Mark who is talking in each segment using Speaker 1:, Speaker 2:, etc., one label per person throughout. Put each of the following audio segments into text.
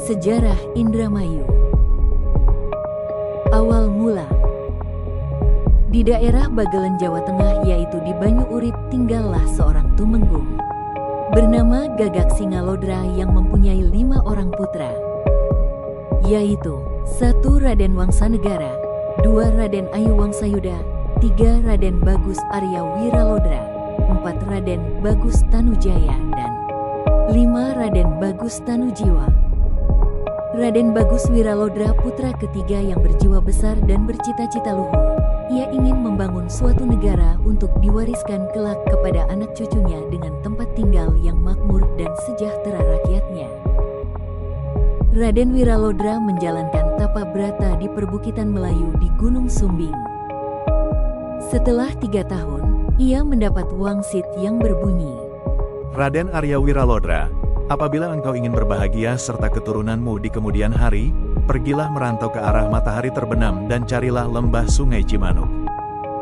Speaker 1: Sejarah Indramayu. Awal mula. Di daerah Bagelen, Jawa Tengah, yaitu di Banyu Urip, tinggallah seorang tumenggung bernama Gagak Singalodra yang mempunyai 5 orang putra, yaitu 1. Raden Wangsanegara, 2. Raden Ayu Wangsayuda, 3. Raden Bagus Arya Wiralodra, 4. Raden Bagus Tanujaya, dan 5. Raden Bagus Tanujiwa. Raden Bagus Wiralodra, putra ketiga yang berjiwa besar dan bercita-cita luhur. Ia ingin membangun suatu negara untuk diwariskan kelak kepada anak cucunya dengan tempat tinggal yang makmur dan sejahtera rakyatnya. Raden Wiralodra menjalankan tapa brata di perbukitan Melayu di Gunung Sumbing. Setelah 3 tahun, ia mendapat wangsit yang berbunyi,
Speaker 2: Raden Arya Wiralodra, apabila engkau ingin berbahagia serta keturunanmu di kemudian hari, pergilah merantau ke arah matahari terbenam dan carilah lembah Sungai Cimanuk.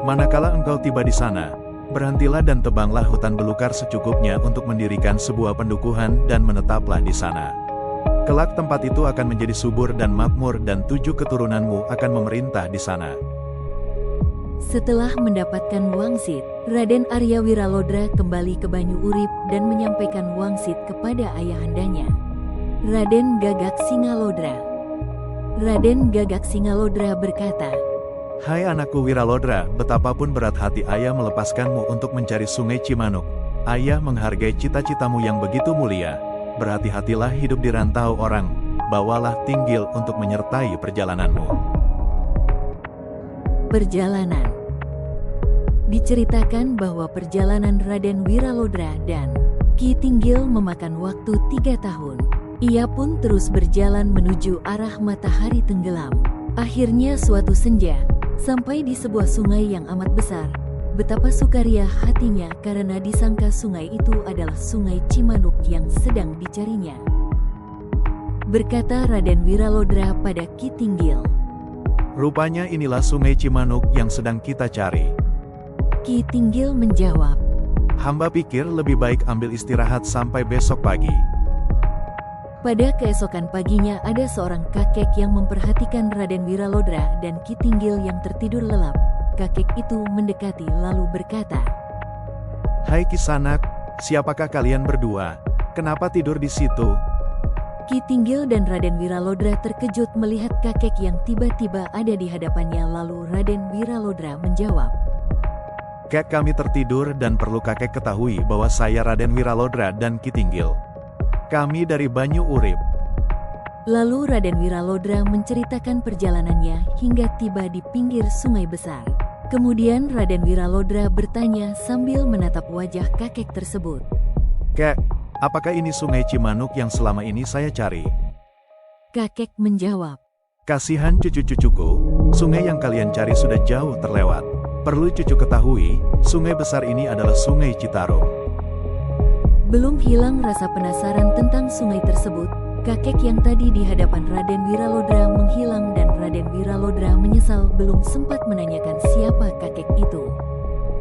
Speaker 2: Manakala engkau tiba di sana, berhentilah dan tebanglah hutan belukar secukupnya untuk mendirikan sebuah pendukuhan dan menetaplah di sana. Kelak tempat itu akan menjadi subur dan makmur dan 7 keturunanmu akan memerintah di sana.
Speaker 1: Setelah mendapatkan wangsit, Raden Arya Wiralodra kembali ke Banyu Urip dan menyampaikan wangsit kepada ayahandanya, Raden Gagak Singalodra. Raden Gagak Singalodra berkata,
Speaker 2: Hai anakku Wiralodra, betapapun berat hati ayah melepaskanmu untuk mencari Sungai Cimanuk. Ayah menghargai cita-citamu yang begitu mulia. Berhati-hatilah hidup di rantau orang, bawalah tinggil untuk menyertai perjalananmu.
Speaker 1: Perjalanan. Diceritakan bahwa perjalanan Raden Wiralodra dan Ki Tinggil memakan waktu 3 tahun. Ia pun terus berjalan menuju arah matahari tenggelam. Akhirnya suatu senja, sampai di sebuah sungai yang amat besar. Betapa sukaria hatinya karena disangka sungai itu adalah Sungai Cimanuk yang sedang dicarinya. Berkata Raden Wiralodra pada Ki Tinggil,
Speaker 2: Rupanya inilah Sungai Cimanuk yang sedang kita cari.
Speaker 1: Ki Tinggil menjawab,
Speaker 2: Hamba pikir lebih baik ambil istirahat sampai besok pagi.
Speaker 1: Pada keesokan paginya ada seorang kakek yang memperhatikan Raden Wiralodra dan Ki Tinggil yang tertidur lelap. Kakek itu mendekati lalu berkata,
Speaker 2: Hai Kisanak, siapakah kalian berdua? Kenapa tidur di situ?
Speaker 1: Ki Tinggil dan Raden Wiralodra terkejut melihat kakek yang tiba-tiba ada di hadapannya. Lalu Raden Wiralodra menjawab,
Speaker 2: Kek, kami tertidur dan perlu kakek ketahui bahwa saya Raden Wiralodra dan Ki Tinggil. Kami dari Banyu Urip.
Speaker 1: Lalu Raden Wiralodra menceritakan perjalanannya hingga tiba di pinggir sungai besar. Kemudian Raden Wiralodra bertanya sambil menatap wajah kakek tersebut,
Speaker 2: Kek, apakah ini Sungai Cimanuk yang selama ini saya cari?
Speaker 1: Kakek menjawab,
Speaker 2: Kasihan cucu-cucuku, sungai yang kalian cari sudah jauh terlewat. Perlu cucu ketahui, sungai besar ini adalah Sungai Citarum.
Speaker 1: Belum hilang rasa penasaran tentang sungai tersebut, kakek yang tadi di hadapan Raden Wiralodra menghilang dan Raden Wiralodra menyesal belum sempat menanyakan siapa kakek itu.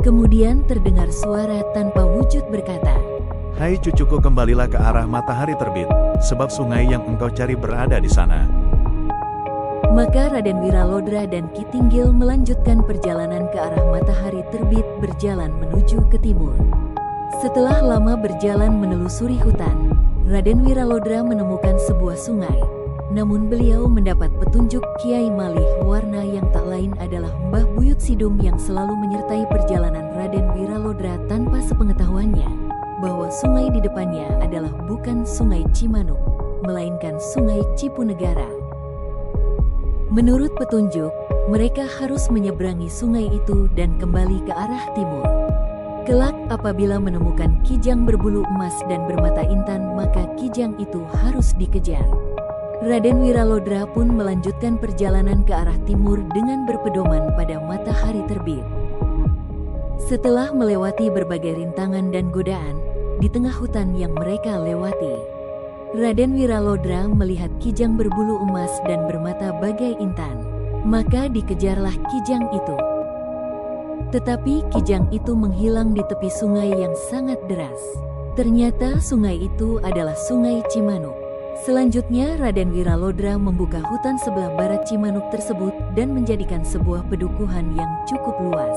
Speaker 1: Kemudian terdengar suara tanpa wujud berkata,
Speaker 2: Hai cucuku, kembalilah ke arah matahari terbit, sebab sungai yang engkau cari berada di sana.
Speaker 1: Maka Raden Wiralodra dan Ki Tinggil melanjutkan perjalanan ke arah matahari terbit berjalan menuju ke timur. Setelah lama berjalan menelusuri hutan, Raden Wiralodra menemukan sebuah sungai. Namun beliau mendapat petunjuk Kiai Malih Warna yang tak lain adalah Mbah Buyut Sidum yang selalu menyertai perjalanan Raden Wiralodra tanpa sepengetahuannya, bahwa sungai di depannya adalah bukan Sungai Cimanuk, melainkan Sungai Cipunegara. Menurut petunjuk, mereka harus menyeberangi sungai itu dan kembali ke arah timur. Kelak apabila menemukan kijang berbulu emas dan bermata intan, maka kijang itu harus dikejar. Raden Wiralodra pun melanjutkan perjalanan ke arah timur dengan berpedoman pada matahari terbit. Setelah melewati berbagai rintangan dan godaan, di tengah hutan yang mereka lewati, Raden Wiralodra melihat kijang berbulu emas dan bermata bagai intan. Maka dikejarlah kijang itu. Tetapi kijang itu menghilang di tepi sungai yang sangat deras. Ternyata sungai itu adalah Sungai Cimanuk. Selanjutnya Raden Wiralodra membuka hutan sebelah barat Cimanuk tersebut dan menjadikan sebuah pedukuhan yang cukup luas.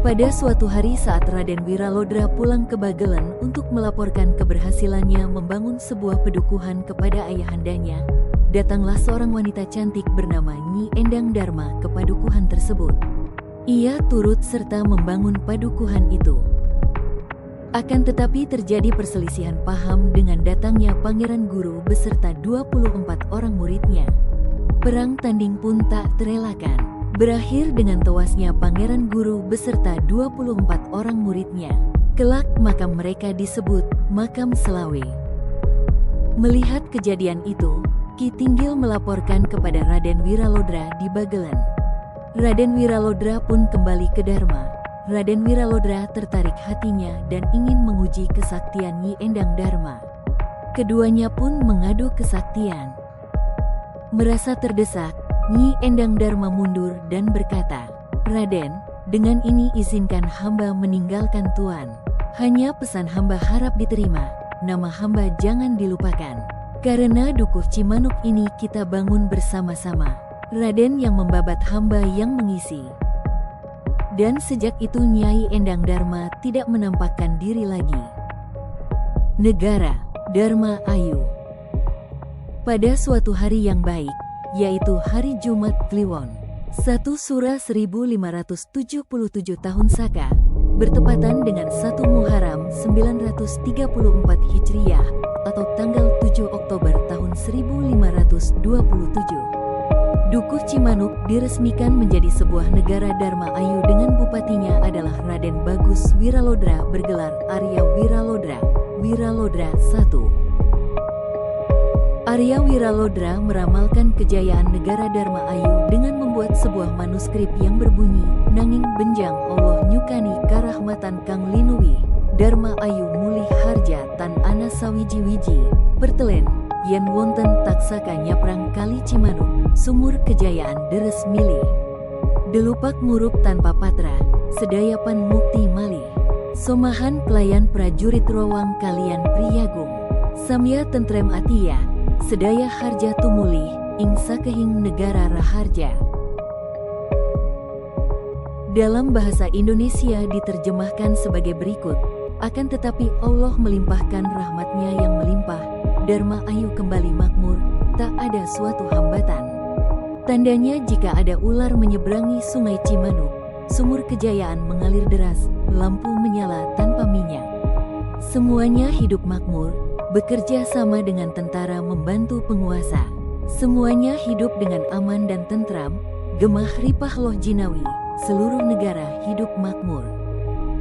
Speaker 1: Pada suatu hari saat Raden Wiralodra pulang ke Bagelen untuk melaporkan keberhasilannya membangun sebuah pedukuhan kepada ayahandanya, datanglah seorang wanita cantik bernama Nyi Endang Dharma ke padukuhan tersebut. Ia turut serta membangun padukuhan itu. Akan tetapi terjadi perselisihan paham dengan datangnya Pangeran Guru beserta 24 orang muridnya. Perang tanding pun tak terelakkan, berakhir dengan tewasnya Pangeran Guru beserta 24 orang muridnya. Kelak makam mereka disebut Makam Selawe. Melihat kejadian itu, Ki Tinggil melaporkan kepada Raden Wiralodra di Bagelen. Raden Wiralodra pun kembali ke Dharma. Raden Wiralodra tertarik hatinya dan ingin menguji kesaktian Nyi Endang Dharma. Keduanya pun mengadu kesaktian. Merasa terdesak, Nyi Endang Dharma mundur dan berkata, "Raden, dengan ini izinkan hamba meninggalkan Tuan. Hanya pesan hamba harap diterima, nama hamba jangan dilupakan. Karena dukuh Cimanuk ini kita bangun bersama-sama. Raden yang membabat hamba yang mengisi." Dan sejak itu Nyai Endang Dharma tidak menampakkan diri lagi. Negara Dharma Ayu. Pada suatu hari yang baik, yaitu hari Jumat Kliwon, 1 Sura 1577 tahun Saka, bertepatan dengan 1 Muharram 934 Hijriah, atau tanggal 7 Oktober tahun 1527. Dukuh Cimanuk diresmikan menjadi sebuah negara Dharma Ayu dengan bupatinya adalah Raden Bagus Wiralodra bergelar Arya Wiralodra, Wiralodra I. Arya Wiralodra meramalkan kejayaan negara Dharma Ayu dengan membuat sebuah manuskrip yang berbunyi, "Nanging benjang Allah nyukani karahmatan Kang Linuwi, Dharma Ayu mulih harja tan ana sawiji-wiji, pertelen, yen wonten taksaka nyaprang kali Cimanuk, sumur kejayaan deres milih. Delupak murup tanpa patra, sedayapan mukti malih. Somahan pelayan prajurit rowang kalian priyagung. Samya tentrem atia, sedaya harja tumulih, ing sakehing negara raharja." Dalam bahasa Indonesia diterjemahkan sebagai berikut, "Akan tetapi Allah melimpahkan rahmatnya yang melimpah, Dharma Ayu kembali makmur, tak ada suatu hambatan. Tandanya jika ada ular menyeberangi sungai Cimanuk, sumur kejayaan mengalir deras, lampu menyala tanpa minyak. Semuanya hidup makmur, bekerja sama dengan tentara membantu penguasa. Semuanya hidup dengan aman dan tentram, gemah ripah loh jinawi, seluruh negara hidup makmur."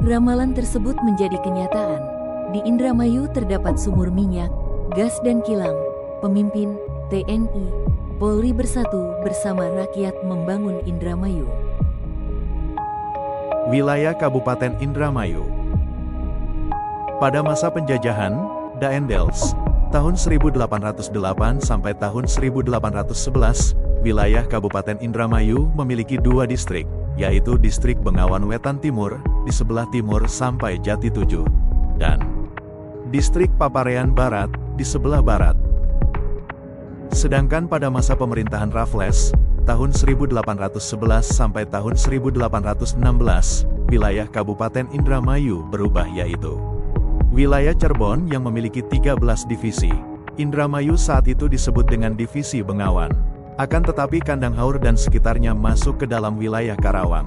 Speaker 1: Ramalan tersebut menjadi kenyataan. Di Indramayu terdapat sumur minyak, gas dan kilang. Pemimpin, TNI, Polri bersatu bersama rakyat membangun Indramayu.
Speaker 2: Wilayah Kabupaten Indramayu. Pada masa penjajahan, Daendels, tahun 1808 sampai tahun 1811, wilayah Kabupaten Indramayu memiliki 2 distrik, yaitu Distrik Bengawan Wetan Timur, di sebelah timur sampai Jati 7, dan Distrik Paparean Barat, di sebelah barat. Sedangkan pada masa pemerintahan Raffles, tahun 1811 sampai tahun 1816, wilayah Kabupaten Indramayu berubah yaitu wilayah Cirebon yang memiliki 13 divisi. Indramayu saat itu disebut dengan Divisi Bengawan. Akan tetapi Kandang Haur dan sekitarnya masuk ke dalam wilayah Karawang.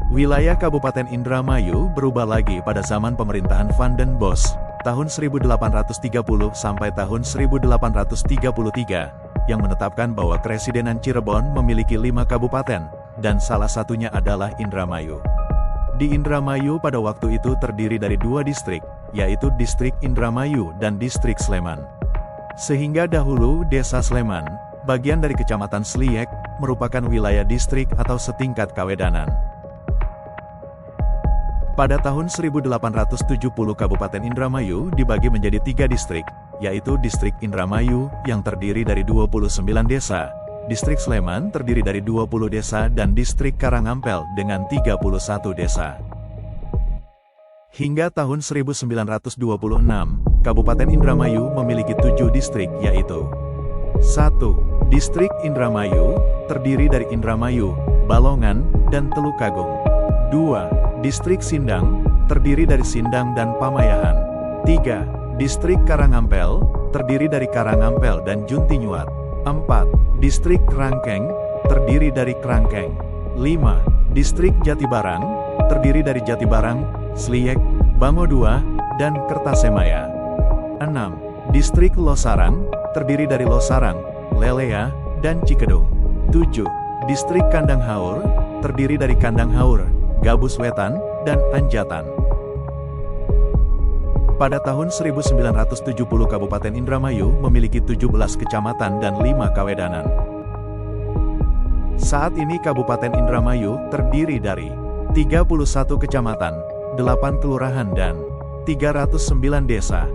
Speaker 2: Wilayah Kabupaten Indramayu berubah lagi pada zaman pemerintahan Van den Bosch, tahun 1830 sampai tahun 1833, yang menetapkan bahwa Kresidenan Cirebon memiliki 5 kabupaten, dan salah satunya adalah Indramayu. Di Indramayu pada waktu itu terdiri dari 2 distrik, yaitu Distrik Indramayu dan Distrik Sleman. Sehingga dahulu Desa Sleman, bagian dari Kecamatan Sliek, merupakan wilayah distrik atau setingkat Kawedanan. Pada tahun 1870 Kabupaten Indramayu dibagi menjadi 3 distrik, yaitu Distrik Indramayu yang terdiri dari 29 desa, Distrik Sleman terdiri dari 20 desa dan Distrik Karangampel dengan 31 desa. Hingga tahun 1926, Kabupaten Indramayu memiliki 7 distrik yaitu 1. Distrik Indramayu, terdiri dari Indramayu, Balongan, dan Telukagung. 2. Distrik Sindang, terdiri dari Sindang dan Pamayahan. 3. Distrik Karangampel, terdiri dari Karangampel dan Juntinyuat. 4. Distrik Krangkeng, terdiri dari Krangkeng. 5. Distrik Jatibarang, terdiri dari Jatibarang, Sliek, Bango II, dan Kertasemaya. 6. Distrik Losarang, terdiri dari Losarang, Lelea, dan Cikedung. 7. Distrik Kandang Haur, terdiri dari Kandang Haur, Gabus Wetan, dan Anjatan. Pada tahun 1970 Kabupaten Indramayu memiliki 17 kecamatan dan 5 kawedanan. Saat ini Kabupaten Indramayu terdiri dari 31 kecamatan, 8 kelurahan dan 309 desa.